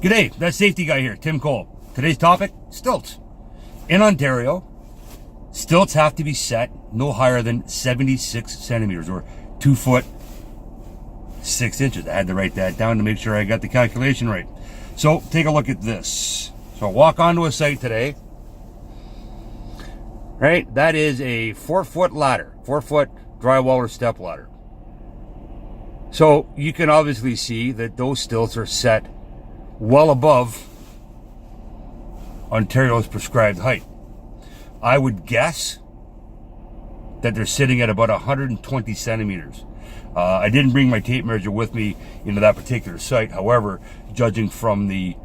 G'day, that safety guy here, Tim Cole. Today's topic, stilts. In Ontario, stilts have to be set no higher than 76 centimeters or 2 foot 6 inches. I had to write that down to make sure I got the calculation right. So take a look at this. So I walk onto a site today, right? That is a 4 foot ladder, 4 foot drywall or step ladder. So you can obviously see that those stilts are set well above Ontario's prescribed height. I would guess that they're sitting at about 120 centimeters. I didn't bring my tape measure with me into that particular site. However, judging from the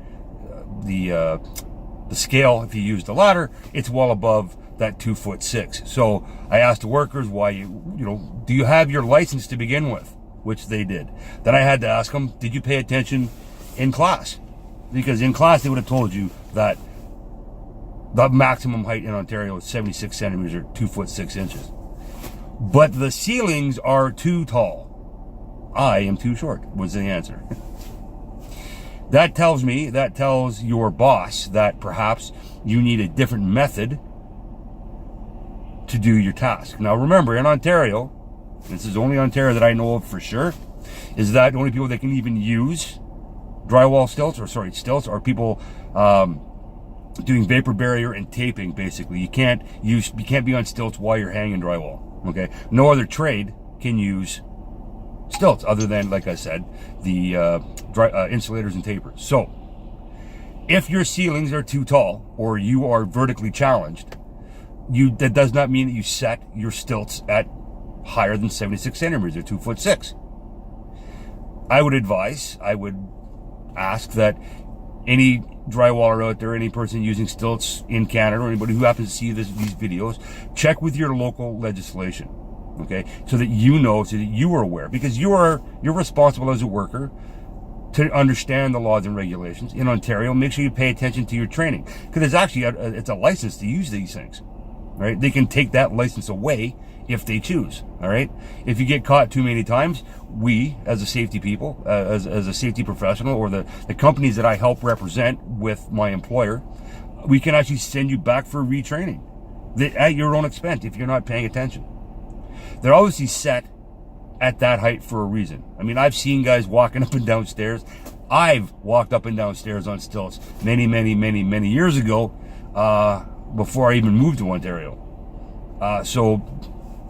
scale, if you use the ladder, it's well above that 2 foot 6. So I asked the workers, why do you have your license to begin with? Which they did. Then I had to ask them, did you pay attention in class? Because in class they would have told you that the maximum height in Ontario is 76 centimeters or 2 foot 6 inches. But the ceilings are too tall. I am too short, was the answer. That tells your boss that perhaps you need a different method to do your task. Now remember, in Ontario, this is only Ontario that I know of for sure, is that the only people that can even use drywall stilts, are people doing vapor barrier and taping. Basically, you can't be on stilts while you're hanging drywall. Okay, no other trade can use stilts other than, like I said, the insulators and tapers. So, if your ceilings are too tall or you are vertically challenged, that does not mean that you set your stilts at higher than 76 centimeters or 2 foot 6. I would ask that any drywaller out there, any person using stilts in Canada, or anybody who happens to see these videos, check with your local legislation, okay, so that you are aware, because you're responsible as a worker to understand the laws and regulations. In Ontario, make sure you pay attention to your training, because it's actually it's a license to use these things, right? They can take that license away if they choose. All right, if you get caught too many times, we as a safety people, as a safety professional, or the companies that I help represent with my employer, we can actually send you back for retraining at your own expense if you're not paying attention. They're obviously set at that height for a reason. I mean, I've seen guys walking up and down stairs. I've walked up and down stairs on stilts many years ago, before I even moved to Ontario. So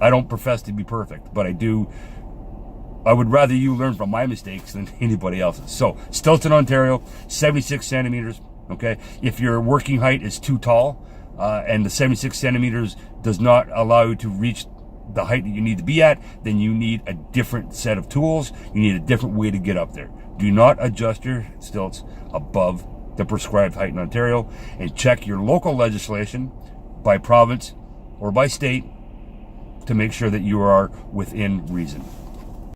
I don't profess to be perfect, but I would rather you learn from my mistakes than anybody else's. So, stilts in Ontario, 76 centimeters, okay? If your working height is too tall, and the 76 centimeters does not allow you to reach the height that you need to be at, then you need a different set of tools. You need a different way to get up there. Do not adjust your stilts above the prescribed height in Ontario, and check your local legislation by province or by state to make sure that you are within reason.